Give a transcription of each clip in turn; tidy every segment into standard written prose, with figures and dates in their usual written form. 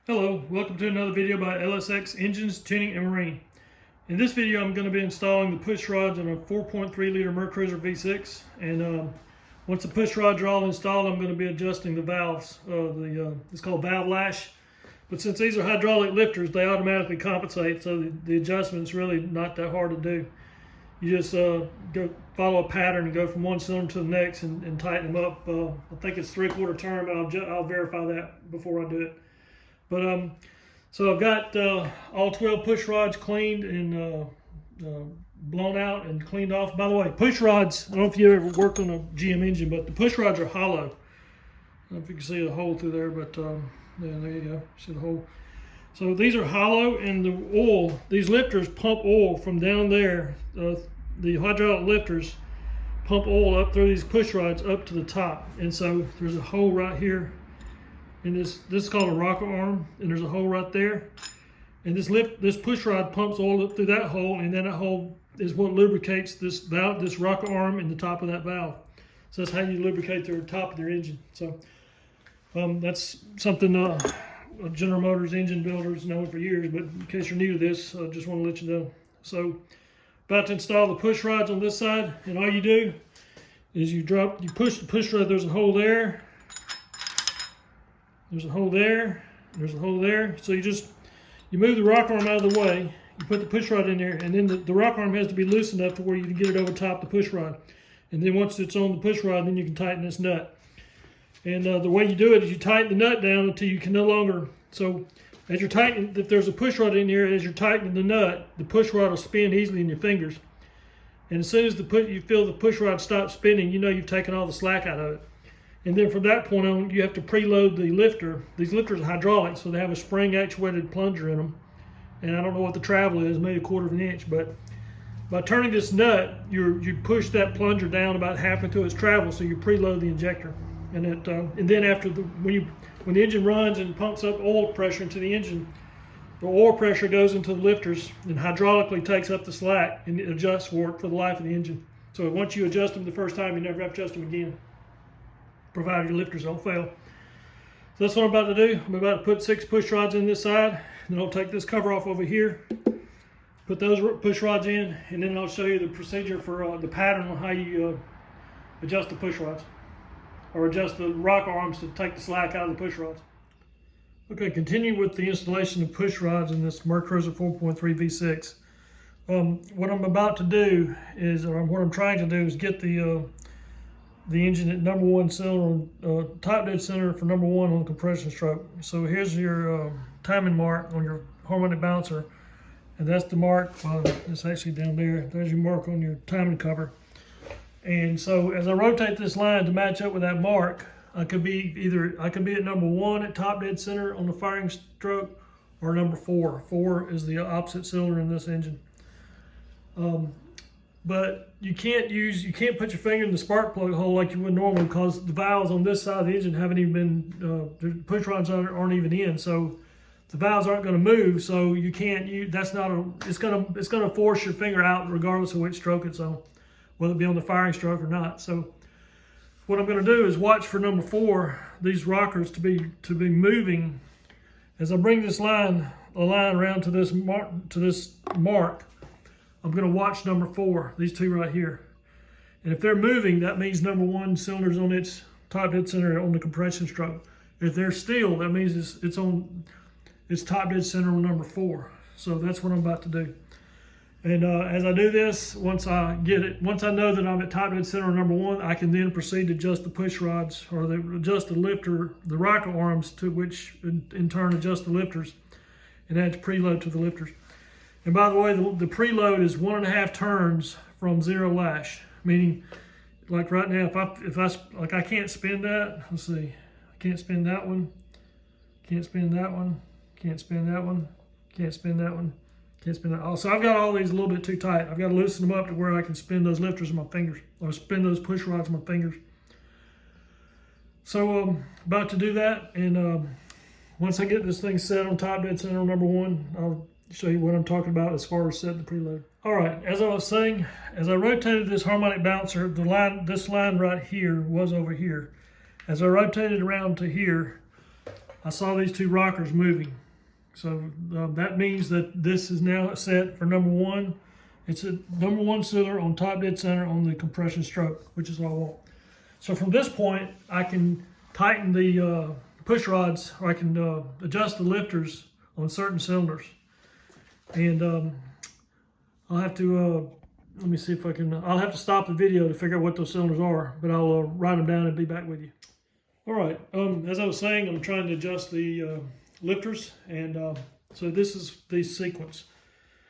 Hello, welcome to another video by LSX Engines, Tuning, and Marine. In this video, I'm going to be installing the push rods on a 4.3 liter Mercruiser V6. And once the push rods are all installed, I'm going to be adjusting the valves. It's called valve lash. But since these are hydraulic lifters, they automatically compensate, so the adjustment's really not that hard to do. You just go follow a pattern and go from one cylinder to the next and tighten them up. I think it's 3/4 turn, but I'll verify that before I do it. But so I've got all 12 push rods cleaned and blown out and cleaned off. By the way, push rods, I don't know if you ever worked on a GM engine, but the push rods are hollow. I don't know if you can see the hole through there, but yeah, there you go. See the hole. So these are hollow, and the oil, these lifters pump oil from down there. The hydraulic lifters pump oil up through these push rods up to the top. And so there's a hole right here. And this is called a rocker arm, and there's a hole right there. And this push rod pumps oil up through that hole, and then that hole is what lubricates this valve, this rocker arm, and the top of that valve. So that's how you lubricate the top of their engine. So that's something General Motors engine builders know for years. But in case you're new to this, I just want to let you know. So about to install the push rods on this side, and all you do is you push the push rod. There's a hole there. There's a hole there, there's a hole there. So you move the rocker arm out of the way, you put the push rod in there, and then the rocker arm has to be loose enough to where you can get it over top the push rod. And then once it's on the push rod, then you can tighten this nut. And the way you do it is you tighten the nut down until you can no longer, so as you're tightening, if there's a push rod in here, as you're tightening the nut, the push rod will spin easily in your fingers. And as soon as you feel the push rod stop spinning, you know you've taken all the slack out of it. And then from that point on, you have to preload the lifter. These lifters are hydraulic, so they have a spring actuated plunger in them. And I don't know what the travel is, maybe 1/4 of an inch, but by turning this nut, you push that plunger down about half into its travel, so you preload the injector. And then after when the engine runs and pumps up oil pressure into the engine, the oil pressure goes into the lifters and hydraulically takes up the slack, and it adjusts for the life of the engine. So once you adjust them the first time, you never have to adjust them again, provided your lifters don't fail. So that's what I'm about to do. I'm about to put 6 push rods in this side, and then I'll take this cover off over here, put those push rods in, and then I'll show you the procedure for the pattern on how you adjust the push rods, or adjust the rocker arms to take the slack out of the push rods. Okay, continue with the installation of push rods in this Mercruiser 4.3 V6. What I'm about to do is, or what I'm trying to do is get the engine at number 1 cylinder, top dead center for number 1 on the compression stroke. So here's your timing mark on your harmonic bouncer, and that's the mark. It's actually down there. There's your mark on your timing cover. And so as I rotate this line to match up with that mark, I could be at number 1 at top dead center on the firing stroke, or number 4. 4 is the opposite cylinder in this engine. But you can't put your finger in the spark plug hole like you would normally, because the valves on this side of the engine haven't even been, the push rods aren't even in, so the valves aren't going to move. So you can't it's going to force your finger out regardless of which stroke it's on, whether it be on the firing stroke or not. So what I'm going to do is watch for number 4, these rockers to be moving. As I bring this line around to this mark, I'm going to watch number 4, these 2 right here. And if they're moving, that means number 1 cylinder's on its top dead center on the compression stroke. If they're still, that means it's on its top dead center on number 4. So that's what I'm about to do. And as I do this, once I know that I'm at top dead center on number 1, I can then proceed to adjust the push rods, or adjust the lifter, the rocker arms, to which in turn adjust the lifters, and add preload to the lifters. And by the way, the preload is 1.5 turns from 0 lash, meaning, like right now, if I can't spin that. Let's see, I can't spin that one, can't spin that one, can't spin that one, can't spin that one, can't spin that. So I've got all these a little bit too tight. I've got to loosen them up to where I can spin those lifters with my fingers, or spin those push rods with my fingers. So about to do that, and once I get this thing set on top dead center on number 1, I'll show you what I'm talking about as far as setting the preload. All right, as I was saying, as I rotated this harmonic bouncer, this line right here was over here. As I rotated around to here, I saw these two rockers moving. So that means that this is now set for number one. It's a number one sealer on top dead center on the compression stroke, which is what I want. So from this point, I can tighten the push rods, or I can adjust the lifters on certain cylinders. And I'll have to, let me see if I can, I'll have to stop the video to figure out what those cylinders are, but I'll write them down and be back with you. All right, as I was saying, I'm trying to adjust the lifters, and so this is the sequence.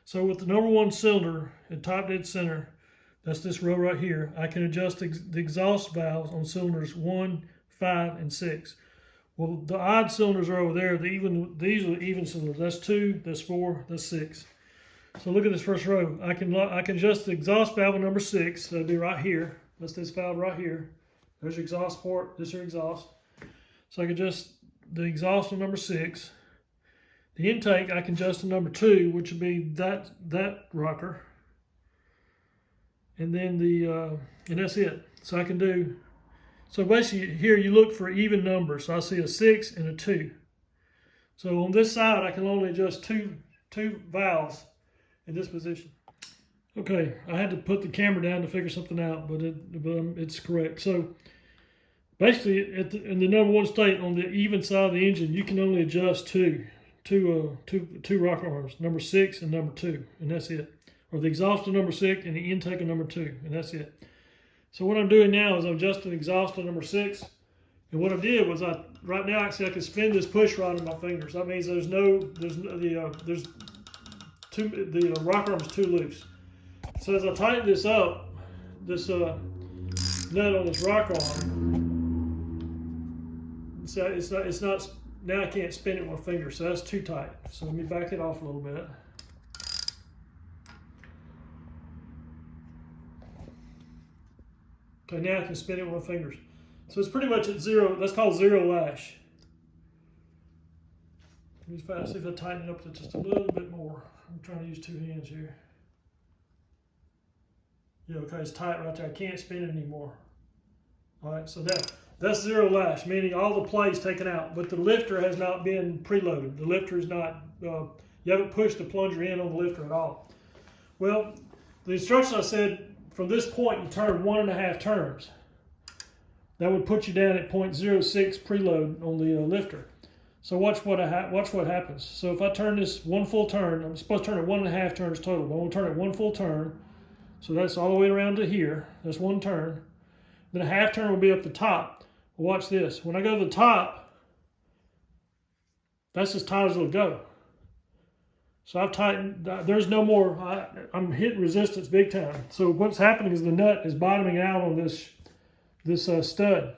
So with the number one cylinder at top dead center, that's this row right here, I can adjust the exhaust valves on cylinders 1, 5, and 6. Well, the odd cylinders are over there. These are the even cylinders. That's 2, that's 4, that's 6. So look at this first row. I can adjust the exhaust valve on number 6. That'll be right here. That's this valve right here. There's your exhaust port. This is your exhaust. So I can adjust the exhaust on number 6. The intake I can adjust to number 2, which would be that rocker. And then and that's it. So I can do, so basically here you look for even numbers. So I see a 6 and a 2. So on this side I can only adjust two valves in this position. Okay, I had to put the camera down to figure something out, but it's correct. So basically in the number one state on the even side of the engine, you can only adjust two rocker arms, number 6 and number 2, and that's it. Or the exhaust on number 6 and the intake on number 2, and that's it. So what I'm doing now is I'm adjusting the exhaust on number 6, and what I did was right now actually I can spin this push rod in my fingers. That means the rocker arm is too loose. So as I tighten this up, this nut on this rocker arm, so it's not now I can't spin it with my fingers, so that's too tight. So let me back it off a little bit. Okay, now I can spin it with my fingers. So it's pretty much at zero. That's called zero lash. Let me see if I tighten it up to just a little bit more. I'm trying to use 2 hands here. Yeah, okay, it's tight right there. I can't spin it anymore. All right, so that's zero lash, meaning all the play's taken out, but the lifter has not been preloaded. The lifter is not, you haven't pushed the plunger in on the lifter at all. Well, the instructions I said, from this point you turn 1.5 turns. That would put you down at 0.06 preload on the lifter. So watch what happens. So if I turn this 1 full turn, I'm supposed to turn it 1.5 turns total, but I'm going to turn it 1 full turn. So that's all the way around to here. That's 1 turn. Then a half turn will be up the top. Well, watch this. When I go to the top, that's as tight as it'll go. So I've tightened, there's no more, I'm hitting resistance big time. So what's happening is the nut is bottoming out on this stud.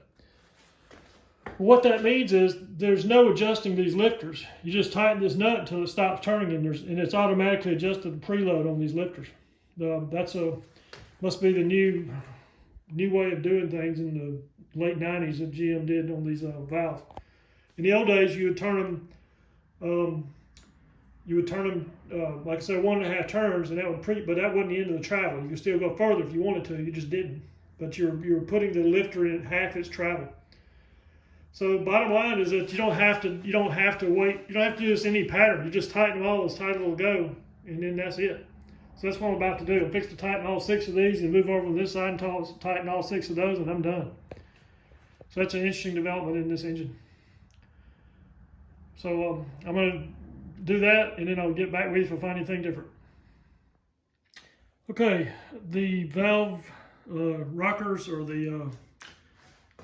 What that means is there's no adjusting these lifters. You just tighten this nut until it stops turning, and it's automatically adjusted the preload on these lifters. Must be the new way of doing things in the late 90s that GM did on these valves. In the old days, you would turn them, like I said, 1.5 turns, and but that wasn't the end of the travel. You could still go further if you wanted to. You just didn't. But you're putting the lifter in half its travel. So the bottom line is that you don't have to wait. You don't have to do this in any pattern. You just tighten them all as tight as it'll go, and then that's it. So that's what I'm about to do. I'm fixing to tighten all 6 of these and move over to this side and tighten all 6 of those, and I'm done. So that's an interesting development in this engine. So I'm going to do that, and then I'll get back with you if I find anything different. Okay, the valve rockers, or the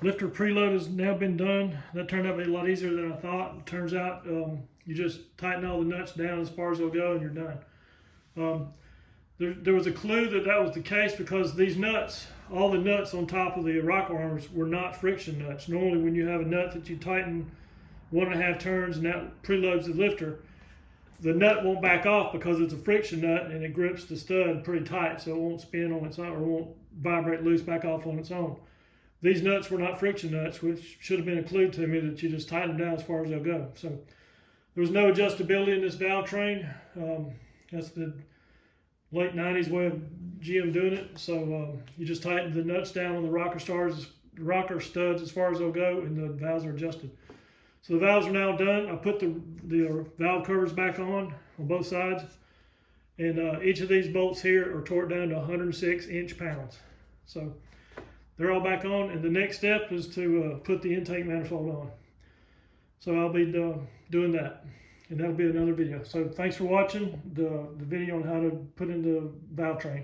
lifter preload, has now been done. That turned out to be a lot easier than I thought. It turns out you just tighten all the nuts down as far as they'll go, and you're done. There was a clue that was the case because these nuts, all the nuts on top of the rocker arms, were not friction nuts. Normally when you have a nut that you tighten 1.5 turns and that preloads the lifter, the nut won't back off because it's a friction nut and it grips the stud pretty tight, so it won't spin on its own, or won't vibrate loose back off on its own. These nuts were not friction nuts, which should have been a clue to me that you just tighten them down as far as they'll go. So there was no adjustability in this valve train. That's the late 90s way of GM doing it. So you just tighten the nuts down on the rocker studs as far as they'll go, and the valves are adjusted. So the valves are now done. I put the valve covers back on both sides. And each of these bolts here are torqued down to 106 inch-pounds. So they're all back on, and the next step is to put the intake manifold on. So I'll be doing that, and that'll be another video. So thanks for watching the video on how to put in the valve train.